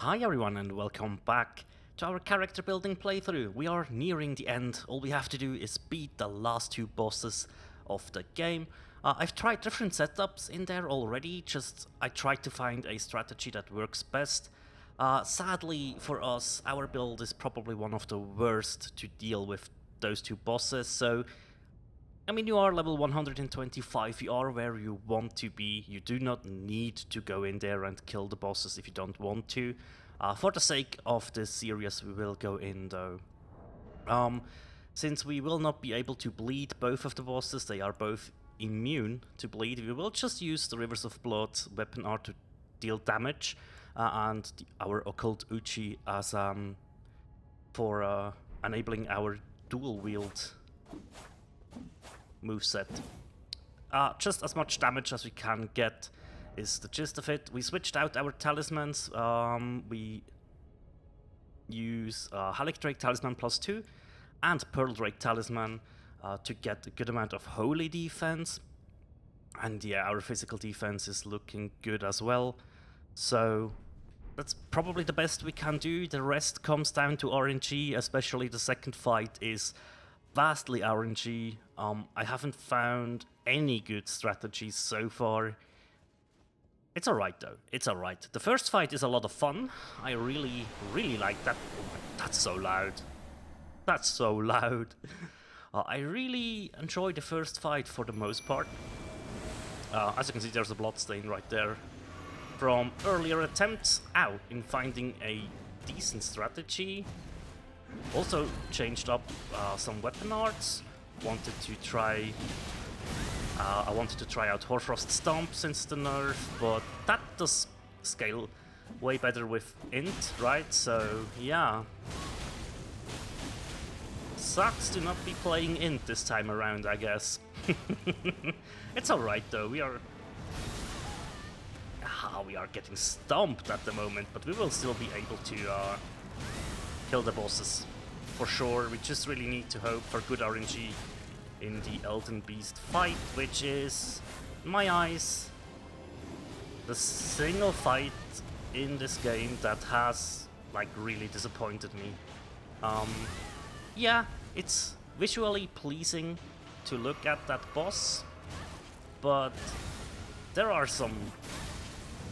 Hi everyone and welcome back to our character building playthrough. We are nearing the end. All we have to do is beat the last two bosses of the game. I've tried different setups in there already, I tried to find a strategy that works best. Sadly for us, our build is probably one of the worst to deal with those two bosses, so I mean, you are level 125, you are where you want to be, you do not need to go in there and kill the bosses if you don't want to. For the sake of this series, we will go in though. Since we will not be able to bleed both of the bosses, they are both immune to bleed, we will just use the Rivers of Blood weapon art to deal damage, and our Occult Uchi as for enabling our dual wield moveset. Just as much damage as we can get is the gist of it. We switched out our talismans. We use Halic Drake Talisman +2 and Pearl Drake Talisman to get a good amount of holy defense. And yeah, our physical defense is looking good as well. So that's probably the best we can do. The rest comes down to RNG, especially the second fight is vastly RNG. I haven't found any good strategies so far. It's alright though, it's alright. The first fight is a lot of fun. I really like that. Oh, that's so loud. That's so loud. I really enjoy the first fight for the most part. As you can see, there's a bloodstain right there from earlier attempts in finding a decent strategy. Also changed up some weapon arts. I wanted to try out Hoarfrost Stomp since the nerf, but that does scale way better with int, right? So yeah. Sucks to not be playing int this time around, I guess. It's alright though, we are getting stomped at the moment, but we will still be able to kill the bosses. For sure, we just really need to hope for good RNG in the Elden Beast fight, which is, in my eyes, the single fight in this game that has, like, really disappointed me. Yeah, it's visually pleasing to look at that boss, but there are some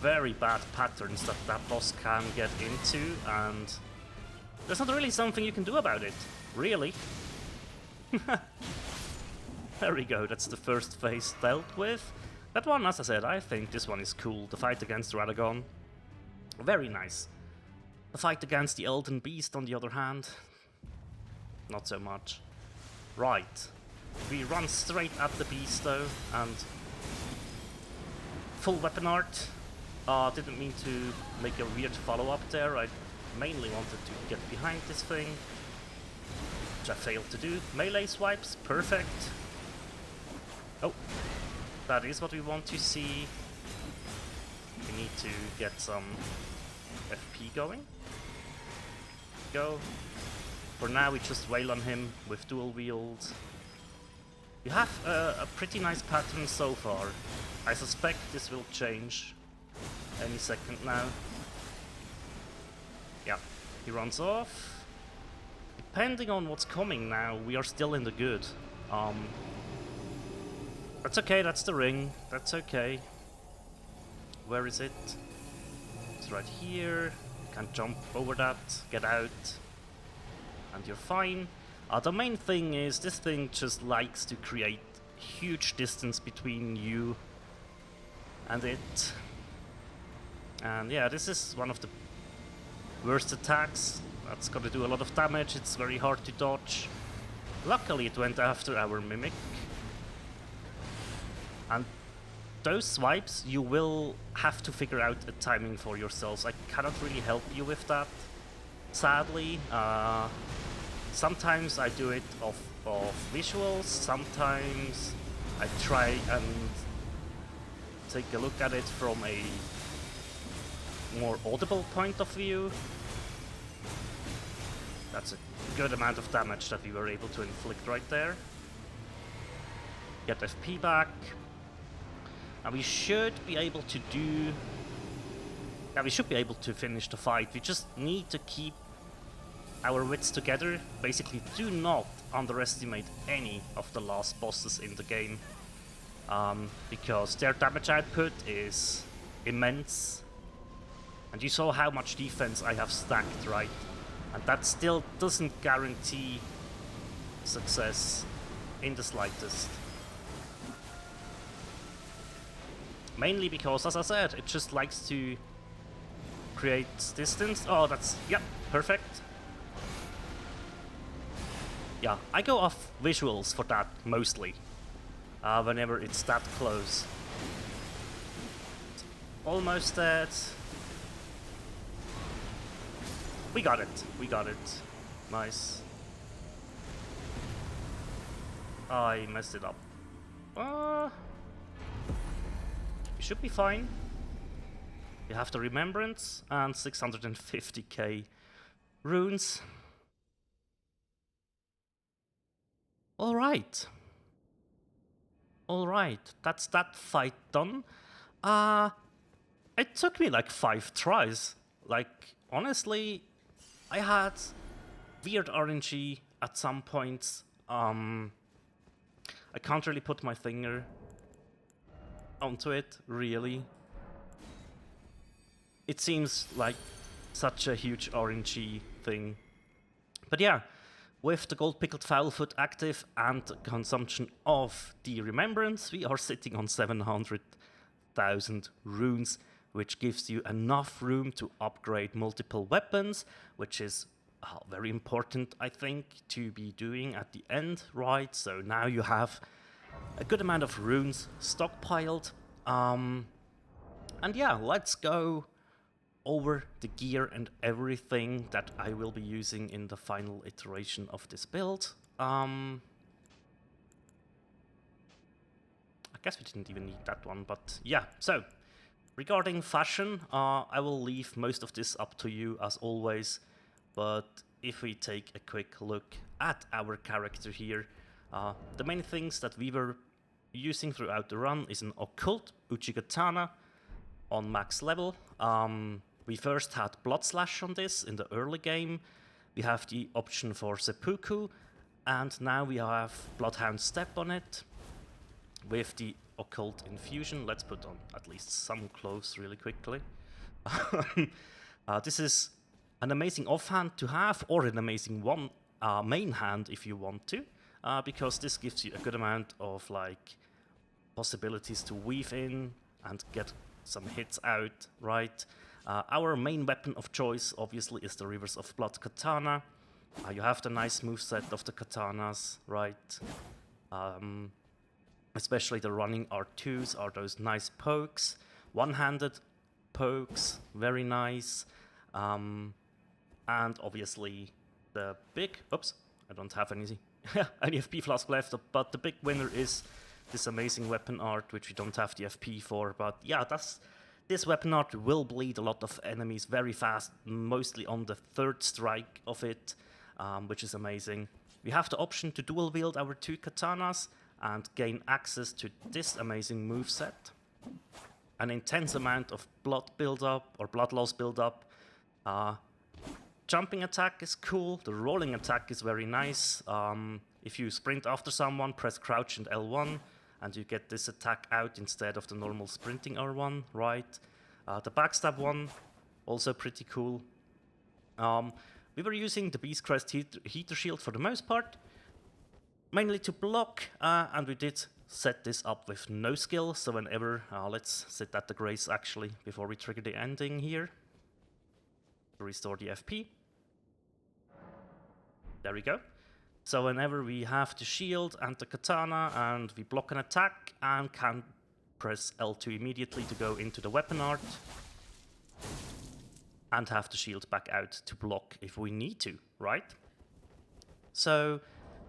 very bad patterns that that boss can get into, and there's not really something you can do about it, really. There we go, that's the first phase dealt with. That one, as I said, I think this one is cool. The fight against Radagon, very nice. The fight against the Elden Beast, on the other hand, not so much. Right, we run straight at the beast though, and full weapon art. Didn't mean to make a weird follow-up there. I mainly wanted to get behind this thing, which I failed to do. Melee swipes, perfect. Oh, that is what we want to see. We need to get some FP going. Go. For now we just wail on him with dual wield. You have a pretty nice pattern so far. I suspect this will change any second now. Yeah, he runs off. Depending on what's coming now, we are still in the good. That's okay, that's the ring. That's okay. Where is it? It's right here. You can jump over that, get out, and you're fine. The main thing is, this thing just likes to create huge distance between you and it. And yeah, this is one of the worst attacks. That's gonna do a lot of damage, it's very hard to dodge. Luckily it went after our Mimic. And those swipes, you will have to figure out a timing for yourselves. I cannot really help you with that, sadly. Sometimes I do it off visuals, sometimes I try and take a look at it from a more audible point of view. That's a good amount of damage that we were able to inflict right there. Get FP back. And we should be able to do Yeah, we should be able to finish the fight. We just need to keep our wits together. Basically, do not underestimate any of the last bosses in the game. Because their damage output is immense. And you saw how much defense I have stacked, right? And that still doesn't guarantee success in the slightest. Mainly because, as I said, it just likes to create distance. Oh, that's... yep, perfect. Yeah, I go off visuals for that, mostly. Whenever it's that close. Almost dead. We got it. We got it. Nice. I messed it up. We should be fine. We have the Remembrance and 650k runes. Alright. Alright, that's that fight done. It took me like 5 tries. Like, honestly, I had weird RNG at some points. I can't really put my finger onto it, really. It seems like such a huge RNG thing. But yeah, with the gold pickled fowlfoot active and consumption of the Remembrance, we are sitting on 700,000 runes, which gives you enough room to upgrade multiple weapons, which is very important, I think, to be doing at the end, right? So now you have a good amount of runes stockpiled. And yeah, let's go over the gear and everything that I will be using in the final iteration of this build. I guess we didn't even need that one, but yeah. So, regarding fashion, I will leave most of this up to you as always, but if we take a quick look at our character here, the main things that we were using throughout the run is an occult Uchigatana on max level. We first had Blood Slash on this in the early game. We have the option for Seppuku, and now we have Bloodhound Step on it with the Occult Infusion. Let's put on at least some clothes really quickly. This is an amazing offhand to have, or an amazing main hand if you want to, because this gives you a good amount of like possibilities to weave in and get some hits out, right? Our main weapon of choice, obviously, is the Rivers of Blood Katana. You have the nice moveset of the katanas, right? Especially the running R2s are those nice pokes. One-handed pokes, very nice. And obviously the big... oops, I don't have any FP flask left, but the big winner is this amazing weapon art, which we don't have the FP for. But yeah, this weapon art will bleed a lot of enemies very fast, mostly on the third strike of it, which is amazing. We have the option to dual wield our 2 katanas and gain access to this amazing moveset. An intense amount of blood build-up, or blood loss build-up. Jumping attack is cool, the rolling attack is very nice. If you sprint after someone, press crouch and L1, and you get this attack out instead of the normal sprinting R1, right? The backstab one, also pretty cool. We were using the Beast Crest heater shield for the most part, mainly to block, and we did set this up with no skill, so whenever, let's set that to grace actually, before we trigger the ending here, to restore the FP. There we go. So whenever we have the shield and the katana and we block an attack and can press L2 immediately to go into the weapon art and have the shield back out to block if we need to, right? So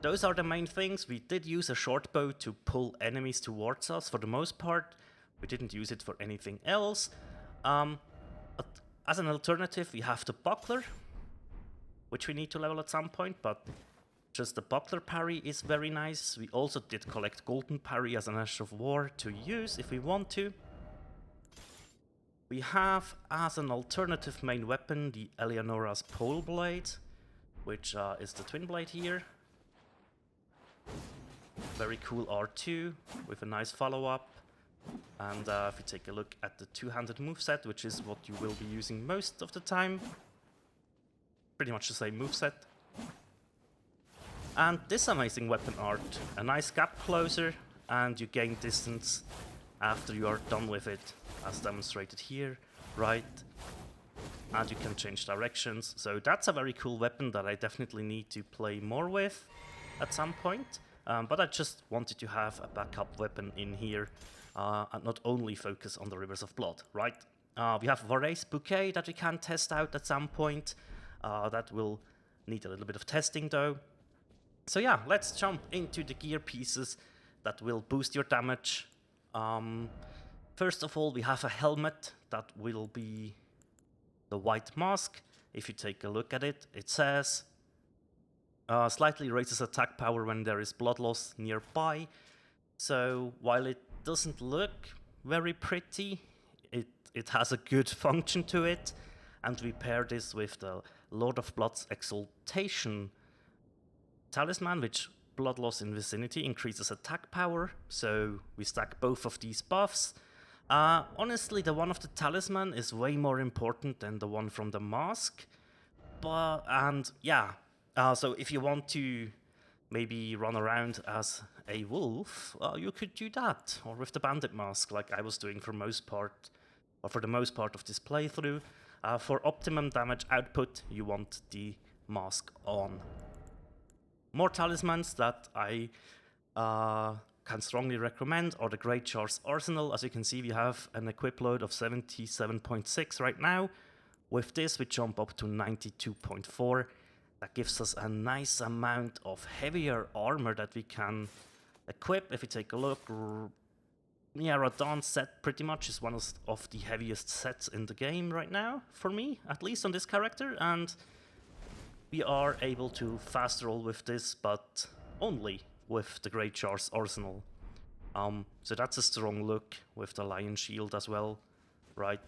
those are the main things. We did use a short bow to pull enemies towards us for the most part. We didn't use it for anything else. But as an alternative, we have the buckler, which we need to level at some point, but just the buckler parry is very nice. We also did collect golden parry as an Ash of War to use if we want to. We have as an alternative main weapon the Eleonora's Pole Blade, which is the twin blade here. Very cool R2 with a nice follow-up. And if you take a look at the two-handed moveset, which is what you will be using most of the time, pretty much the same moveset. And this amazing weapon art, a nice gap closer, and you gain distance after you are done with it, as demonstrated here, right? And you can change directions, so that's a very cool weapon that I definitely need to play more with at some point. But I just wanted to have a backup weapon in here, and not only focus on the Rivers of Blood, right? We have Voray's Bouquet that we can test out at some point. That will need a little bit of testing though. So yeah, let's jump into the gear pieces that will boost your damage. First of all, we have a helmet that will be the white mask. If you take a look at it, it says slightly raises attack power when there is blood loss nearby. So while it doesn't look very pretty, it has a good function to it. And we pair this with the Lord of Blood's Exaltation talisman, which blood loss in vicinity increases attack power. So we stack both of these buffs. Honestly, the one of the talisman is way more important than the one from the mask. So if you want to maybe run around as a wolf, you could do that, or with the bandit mask, like I was doing for the most part of this playthrough. For optimum damage output, you want the mask on. More talismans that I can strongly recommend are the Great Jar's Arsenal. As you can see, we have an equip load of 77.6 right now. With this, we jump up to 92.4. That gives us a nice amount of heavier armor that we can equip. If you take a look, Radon's set pretty much is one of the heaviest sets in the game right now, for me, at least on this character, and we are able to fast roll with this, but only with the Great Jar's Arsenal. So that's a strong look with the Lion Shield as well, right?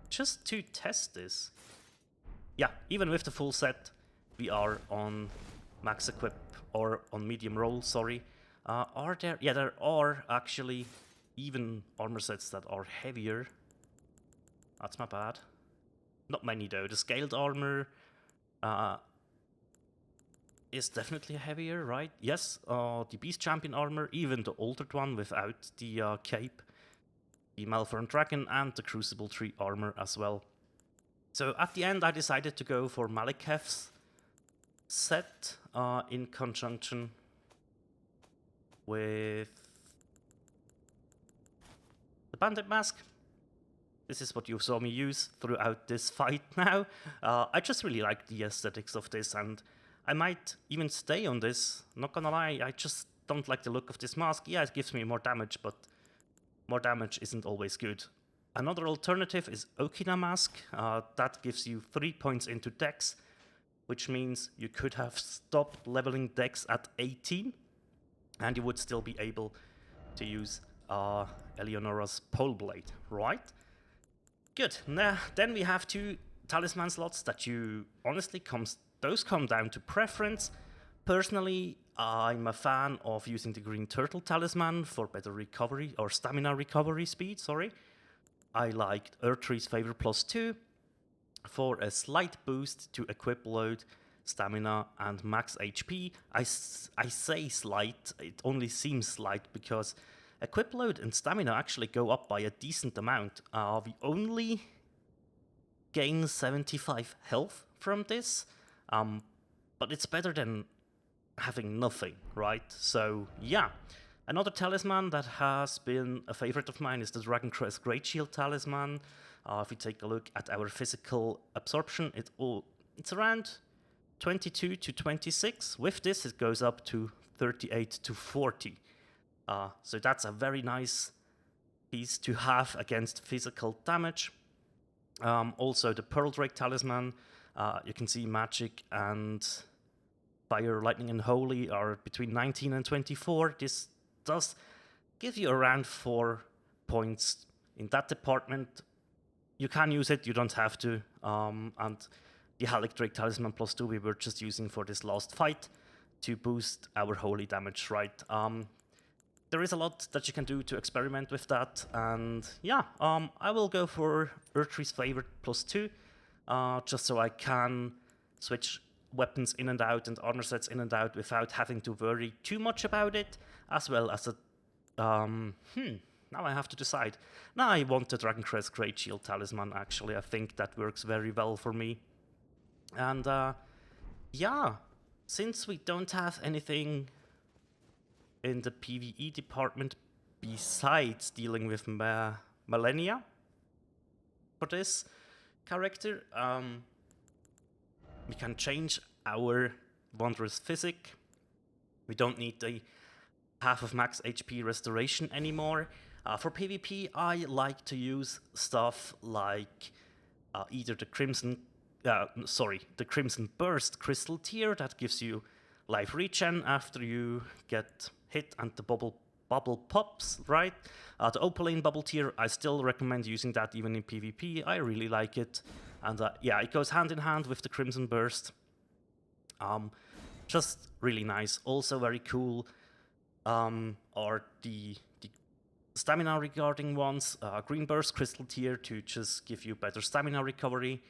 Just to test this, yeah, even with the full set, we are on max equip, or on medium roll, sorry. There are actually even armor sets that are heavier. That's my bad. Not many though. The scaled armor is definitely heavier, right? Yes, the Beast Champion armor, even the altered one without the cape, the Malformed Dragon, and the Crucible Tree armor as well. So at the end, I decided to go for Maliketh's set in conjunction with the Bandit Mask. This is what you saw me use throughout this fight now. I just really like the aesthetics of this, and I might even stay on this. Not gonna lie, I just don't like the look of this mask. Yeah, it gives me more damage, but more damage isn't always good. Another alternative is Okina Mask. That gives you 3 points into Dex, which means you could have stopped leveling Dex at 18, and you would still be able to use Eleonora's Pole Blade, right? Good. Now, then we have 2 talisman slots that honestly those come down to preference. Personally, I'm a fan of using the Green Turtle talisman for better recovery, or stamina recovery speed, sorry. I liked Erdtree's Favor +2 for a slight boost to equip load, stamina, and max HP. I say slight, it only seems slight because equip load and stamina actually go up by a decent amount. We only gain 75 health from this, but it's better than having nothing, right? So yeah. Another talisman that has been a favorite of mine is the Dragon Crest Great Shield talisman. If you take a look at our physical absorption, it's around 22 to 26. With this, it goes up to 38 to 40. So that's a very nice piece to have against physical damage. Also, the Pearl Drake talisman, you can see magic and fire, lightning, and holy are between 19 and 24. This does give you around 4 points in that department. You can use it, you don't have to. And the Halicdrake Talisman +2 we were just using for this last fight to boost our holy damage, right? There is a lot that you can do to experiment with that, and yeah, I will go for Urtree's Favorite +2, just so I can switch weapons in and out and armor sets in and out without having to worry too much about it, as well as a... now I have to decide. Now I want the Dragon Crest Great Shield Talisman, actually. I think that works very well for me. And yeah, since we don't have anything in the PvE department besides dealing with Millennia for this character, we can change our Wondrous Physic. We don't need the half of max HP restoration anymore. For PvP, I like to use stuff like either the Crimson Burst Crystal Tier that gives you life regen after you get hit and the bubble pops, right? The Opaline Bubble Tier, I still recommend using that even in PvP. I really like it. And yeah, it goes hand in hand with the Crimson Burst. Just really nice. Also very cool are the stamina regarding ones. Green Burst Crystal Tier to just give you better stamina recovery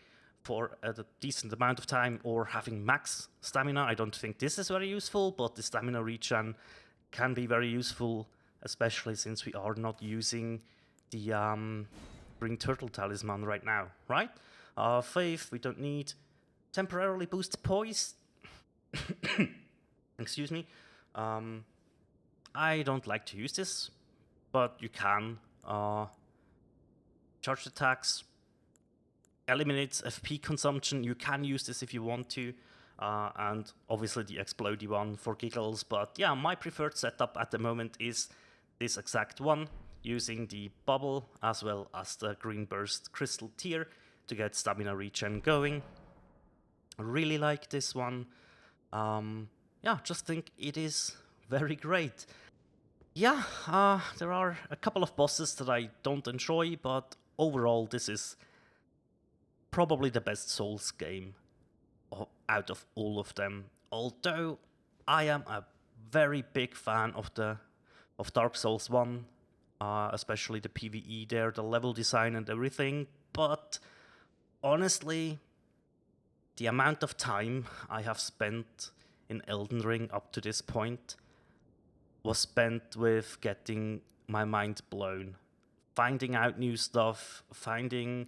for a decent amount of time, or having max stamina. I don't think this is very useful, but the stamina regen can be very useful, especially since we are not using the Green Turtle Talisman right now, right? Faith, we don't need. Temporarily boost poise. Excuse me. I don't like to use this, but you can. Charged attacks eliminates FP consumption. You can use this if you want to. And obviously the Explodey one for giggles. But yeah, my preferred setup at the moment is this exact one, using the bubble as well as the Green Burst Crystal Tier to get stamina regen going. I really like this one. Yeah, just think it is very great. Yeah, there are a couple of bosses that I don't enjoy, but overall this is probably the best Souls game out of all of them. Although I am a very big fan of Dark Souls 1, especially the PvE there, the level design and everything, but honestly, the amount of time I have spent in Elden Ring up to this point was spent with getting my mind blown, finding out new stuff, finding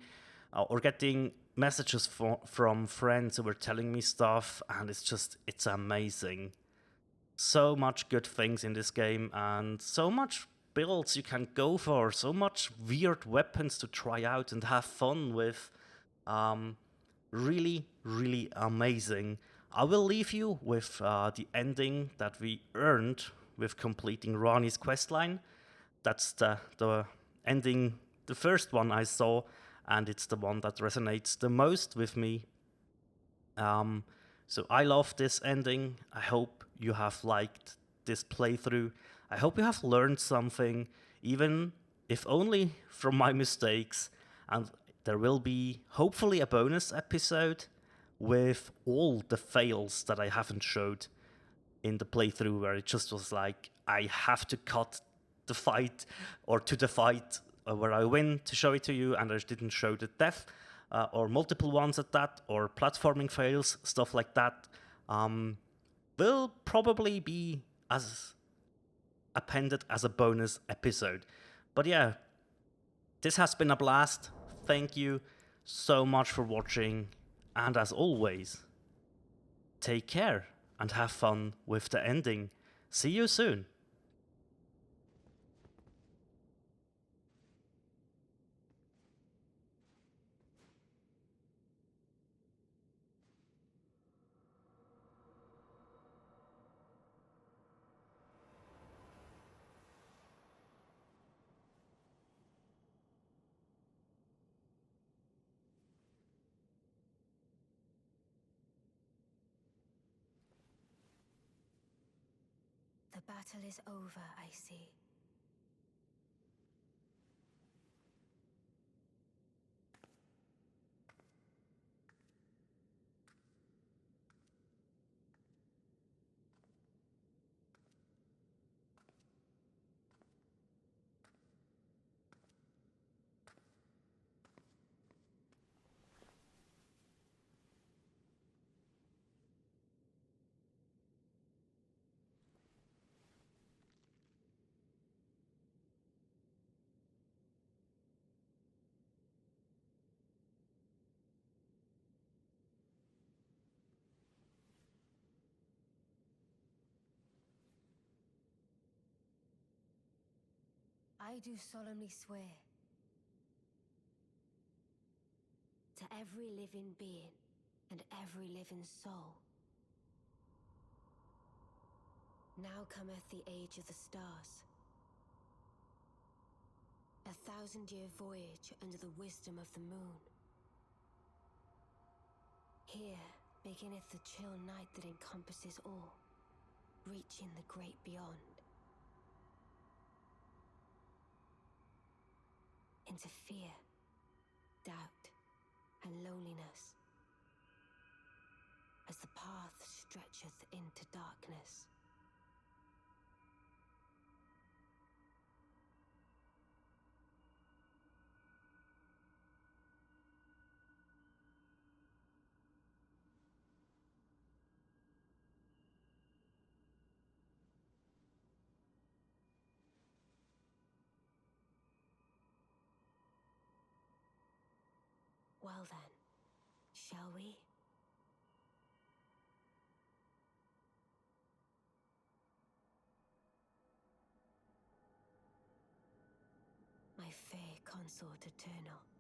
or getting messages from friends who were telling me stuff, and it's amazing. So much good things in this game, and so much builds you can go for, so much weird weapons to try out and have fun with. Really, really amazing. I will leave you with the ending that we earned with completing Rani's questline. That's the ending, the first one I saw, and it's the one that resonates the most with me. So I love this ending. I hope you have liked this playthrough. I hope you have learned something, even if only from my mistakes. And there will be hopefully a bonus episode with all the fails that I haven't showed in the playthrough, where it just was like, I have to cut the fight, or to the fight where I win to show it to you, and I didn't show the death, or multiple ones at that, or platforming fails, stuff like that, will probably be as appended as a bonus episode. But yeah, this has been a blast. Thank you so much for watching, and as always, take care and have fun with the ending. See you soon. The battle is over, I see. I do solemnly swear to every living being and every living soul. Now cometh the age of the stars. 1,000-year voyage under the wisdom of the moon. Here beginneth the chill night that encompasses all, reaching the great beyond. Into fear, doubt, and loneliness, as the path stretcheth into darkness. Well then, shall we? My fair consort eternal.